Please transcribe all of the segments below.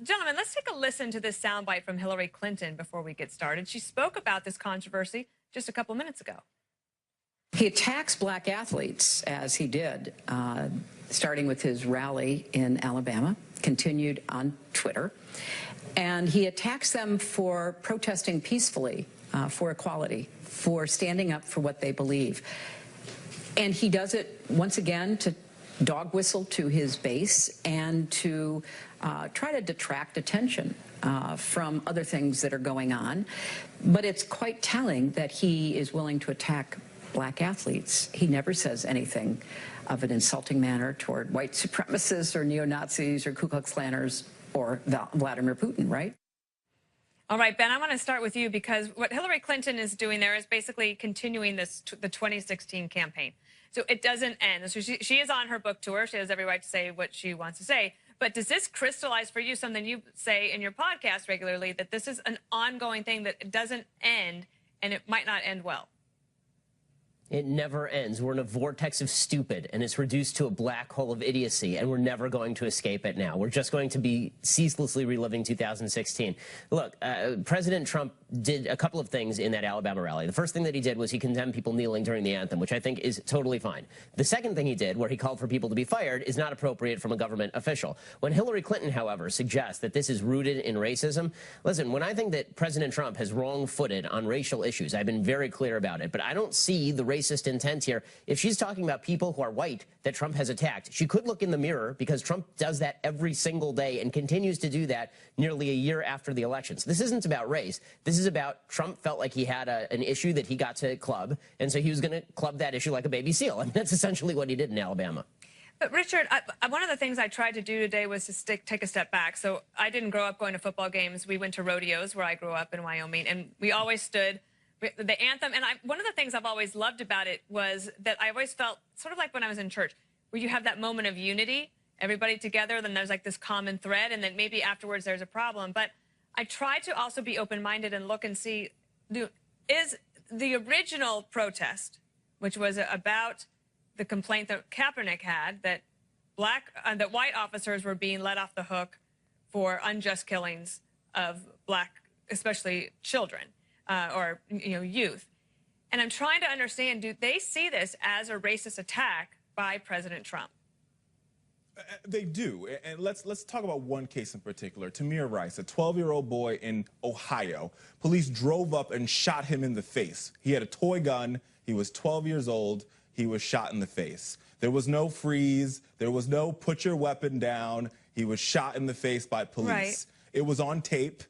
Gentlemen, let's take a listen to this soundbite from Hillary Clinton before we get started. She spoke about this controversy just a couple minutes ago. He attacks black athletes, as he did, starting with his rally in Alabama, continued on Twitter. And he attacks them for protesting peacefully for equality, for standing up for what they believe. And he does it, once again, to dog whistle to his base and to try to detract attention from other things that are going on. But it's quite telling that he is willing to attack black athletes. He never says anything of an insulting manner toward white supremacists or neo-Nazis or Ku Klux Klanners or Vladimir Putin, right? All right, Ben, I want to start with you because what Hillary Clinton is doing there is basically continuing the 2016 campaign. So it doesn't end. So she is on her book tour. She has every right to say what she wants to say. But does this crystallize for you something you say in your podcast regularly, that this is an ongoing thing, that it doesn't end and it might not end well? It never ends. We're in a vortex of stupid, and it's reduced to a black hole of idiocy, and we're never going to escape it now. We're just going to be ceaselessly reliving 2016. Look, President Trump did a couple of things in that Alabama rally. The first thing that he did was he condemned people kneeling during the anthem, which I think is totally fine. The second thing he did, where he called for people to be fired, is not appropriate from a government official. When Hillary Clinton, however, suggests that this is rooted in racism, listen, when I think that President Trump has wrong-footed on racial issues, I've been very clear about it, but I don't see the racist intent here. If she's talking about people who are white that Trump has attacked, she could look in the mirror, because Trump does that every single day and continues to do that nearly a year after the elections. This isn't about race. This is about Trump felt like he had an issue that he got to club, and so he was going to club that issue like a baby seal. I mean, that's essentially what he did in Alabama. But Richard, one of the things I tried to do today was to take a step back. So I didn't grow up going to football games. We went to rodeos where I grew up in Wyoming, and we always stood the anthem. And one of the things I've always loved about it was that I always felt sort of like when I was in church, where you have that moment of unity, everybody together, then there's like this common thread, and then maybe afterwards there's a problem. But I try to also be open-minded and look and see, is the original protest, which was about the complaint that Kaepernick had, that that white officers were being let off the hook for unjust killings of black, especially children or youth. And I'm trying to understand, do they see this as a racist attack by President Trump? They do, and let's talk about one case in particular. Tamir Rice, a 12-year-old boy in Ohio. Police drove up and shot him in the face. He had a toy gun. He was 12 years old. He was shot in the face. There was no freeze. There was no put your weapon down. He was shot in the face by police. Right. It was on tape.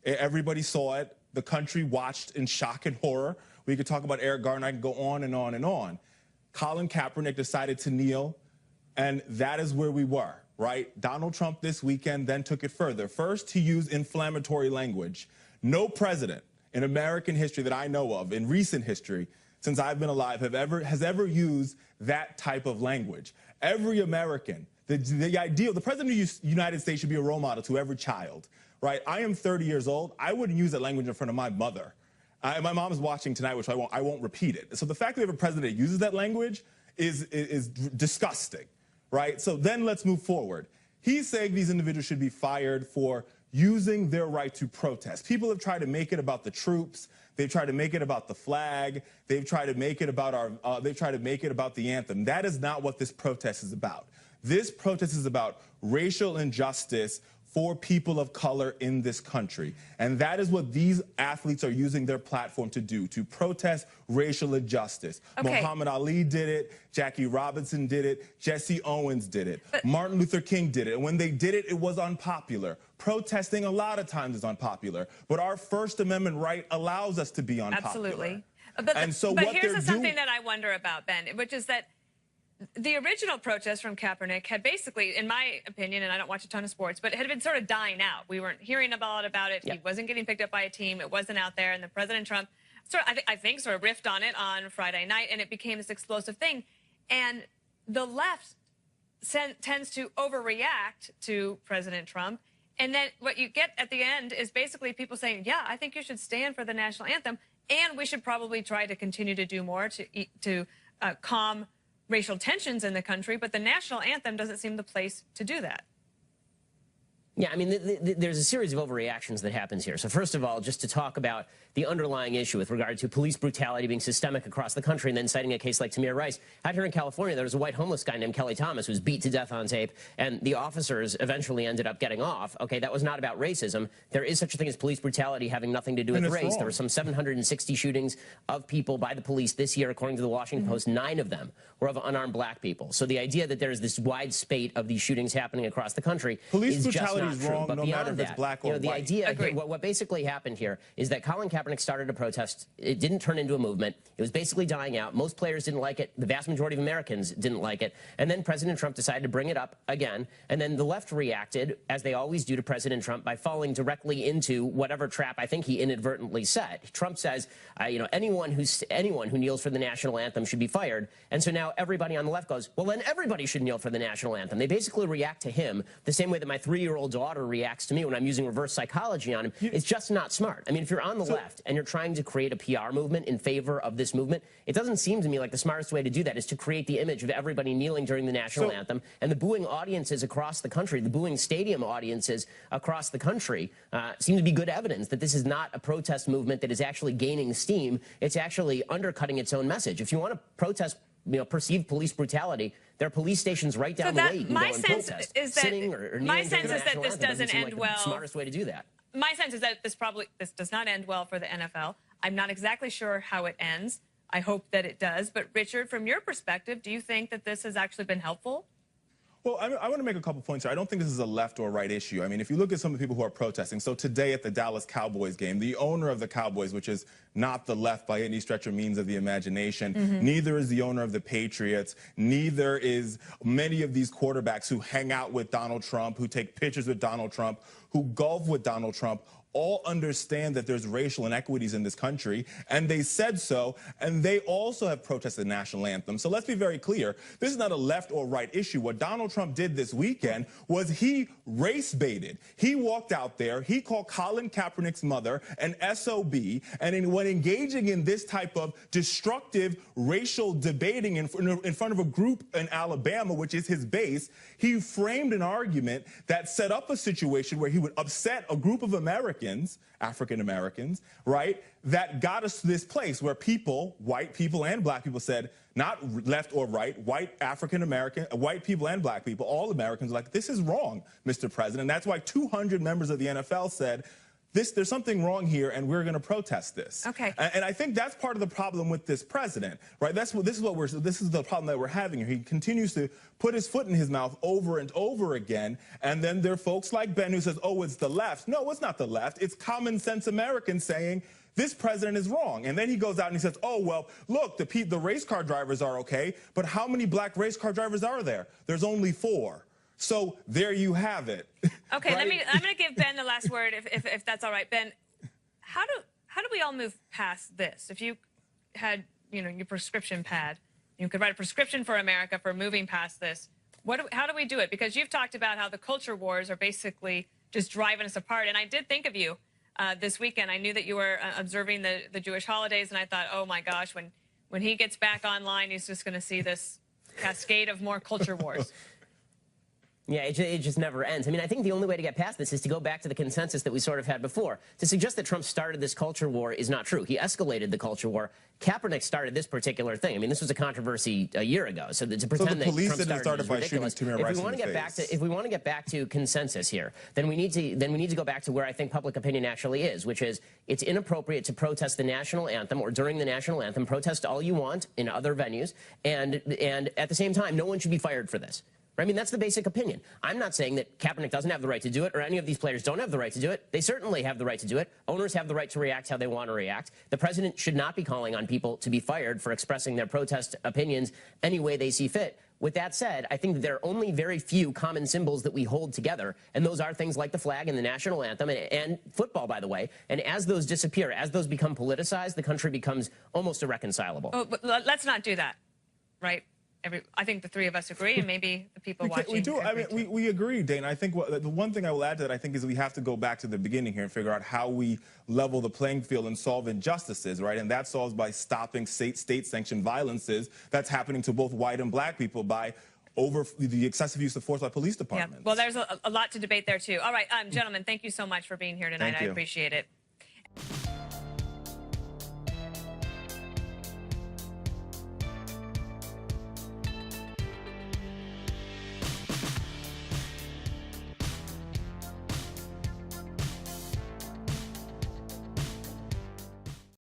Everybody saw it. The country watched in shock and horror. We could talk about Eric Garner. I could go on and on and on. Colin Kaepernick decided to kneel. And that is where we were, right? Donald Trump this weekend then took it further. First, he used inflammatory language. No president in American history that I know of, in recent history, since I've been alive, has ever used that type of language. Every American, the ideal, the president of the United States should be a role model to every child, right? I am 30 years old. I wouldn't use that language in front of my mother. My mom is watching tonight, which I won't repeat it. So the fact that we have a president that uses that language is disgusting. Right? So then let's move forward. He's saying these individuals should be fired for using their right to protest. People have tried to make it about the troops. They've tried to make it about the flag. They've tried to make it about they've tried to make it about the anthem. That is not what this protest is about. This protest is about racial injustice for people of color in this country. And that is what these athletes are using their platform to do, to protest racial injustice. Okay. Muhammad Ali did it, Jackie Robinson did it, Jesse Owens did it, Martin Luther King did it. And when they did it, it was unpopular. Protesting a lot of times is unpopular, but our First Amendment right allows us to be unpopular. Absolutely. But here's something that I wonder about, Ben, which is that the original protest from Kaepernick had basically, in my opinion, and I don't watch a ton of sports, but it had been sort of dying out. We weren't hearing about it. Yep. He wasn't getting picked up by a team. It wasn't out there. And the President Trump, I think, sort of riffed on it on Friday night, and it became this explosive thing. And the left tends to overreact to President Trump. And then what you get at the end is basically people saying, yeah, I think you should stand for the national anthem, and we should probably try to continue to do more to calm racial tensions in the country, but the national anthem doesn't seem the place to do that. Yeah, I mean, there's a series of overreactions that happens here. So first of all, just to talk about the underlying issue with regard to police brutality being systemic across the country and then citing a case like Tamir Rice. Out here in California, there was a white homeless guy named Kelly Thomas who was beat to death on tape, and the officers eventually ended up getting off. Okay, that was not about racism. There is such a thing as police brutality having nothing to do with race. There were some 760 shootings of people by the police this year, according to the Washington Post. 9 of them were of unarmed black people. So the idea that there's this wide spate of these shootings happening across the country is just not true. Wrong, but no beyond matter if that, it's black or the white. idea, what basically happened here is that Colin Kaepernick started a protest. It didn't turn into a movement. It was basically dying out. Most players didn't like it. The vast majority of Americans didn't like it. And then President Trump decided to bring it up again. And then the left reacted, as they always do to President Trump, by falling directly into whatever trap I think he inadvertently set. Trump says, you know, anyone who kneels for the national anthem should be fired. And so now everybody on the left goes, well, then everybody should kneel for the national anthem. They basically react to him the same way that my 3-year-old daughter reacts to me when I'm using reverse psychology on him. It's just not smart. I mean, if you're on the left and you're trying to create a PR movement in favor of this movement, it doesn't seem to me like the smartest way to do that is to create the image of everybody kneeling during the national anthem. And the booing audiences across the country, the booing stadium audiences across the country seem to be good evidence that this is not a protest movement that is actually gaining steam. It's actually undercutting its own message. If you want to protest, you know, perceived police brutality, there are police stations right down the way you can go and protest. Sitting or my sense is that this doesn't end well. The smartest way to do that. My sense is that this does not end well for the NFL. I'm not exactly sure how it ends. I hope that it does. But Richard, from your perspective, do you think that this has actually been helpful? Well, I want to make a couple points here. I don't think this is a left or right issue. I mean, if you look at some of the people who are protesting, so today at the Dallas Cowboys game, the owner of the Cowboys, which is not the left by any stretch or means of the imagination, neither is the owner of the Patriots, neither is many of these quarterbacks who hang out with Donald Trump, who take pictures with Donald Trump, who golf with Donald Trump, all understand that there's racial inequities in this country, and they said so, and they also have protested the national anthem. So let's be very clear. This is not a left or right issue. What Donald Trump did this weekend was he race baited. He walked out there, he called Colin Kaepernick's mother an SOB, and when engaging in this type of destructive racial debating in front of a group in Alabama, which is his base, he framed an argument that set up a situation where he would upset a group of Americans, African Americans, right, that got us to this place where people, white people and black people, said, not left or right, white African American, white people and black people, all Americans, like, this is wrong, Mr. President. That's why 200 members of the NFL said, there's something wrong here, and we're going to protest this. Okay. And I think that's part of the problem with this president, right? This is the problem that we're having here. He continues to put his foot in his mouth over and over again, and then there are folks like Ben who says, oh, it's the left. No, it's not the left. It's common sense Americans saying, this president is wrong. And then he goes out and he says, oh, well, look, the race car drivers are okay, but how many black race car drivers are there? There's only 4. So there you have it. Okay, right? I'm going to give Ben the last word, if that's all right. Ben, how do we all move past this? If you had, you know, your prescription pad, you could write a prescription for America for moving past this. How do we do it? Because you've talked about how the culture wars are basically just driving us apart. And I did think of you this weekend. I knew that you were observing the Jewish holidays, and I thought, oh my gosh, when he gets back online, he's just going to see this cascade of more culture wars. Yeah, it just never ends. I mean, I think the only way to get past this is to go back to the consensus that we sort of had before. To suggest that Trump started this culture war is not true. He escalated the culture war. Kaepernick started this particular thing. I mean, this was a controversy a year ago. So to pretend that Trump started by shooting Tamir Rice in the face. If we want to get back to consensus here, then we need to go back to where I think public opinion actually is, which is it's inappropriate to protest the national anthem or during the national anthem. Protest all you want in other venues, and at the same time, no one should be fired for this. I mean, that's the basic opinion. I'm not saying that Kaepernick doesn't have the right to do it or any of these players don't have the right to do it. They certainly have the right to do it. Owners have the right to react how they want to react. The president should not be calling on people to be fired for expressing their protest opinions any way they see fit. With that said, I think that there are only very few common symbols that we hold together, and those are things like the flag and the national anthem and football, by the way. And as those disappear, as those become politicized, the country becomes almost irreconcilable. Oh, but let's not do that, right? I think the three of us agree, and maybe the people watching. We do. I mean, we agree, Dana. I think the one thing I will add to that, I think, is we have to go back to the beginning here and figure out how we level the playing field and solve injustices, right? And that solves by stopping state-sanctioned violences that's happening to both white and black people, by over the excessive use of force by police Yeah. departments. Well, there's a lot to debate there, too. All right, gentlemen, thank you so much for being here tonight. Thank I you. appreciate it.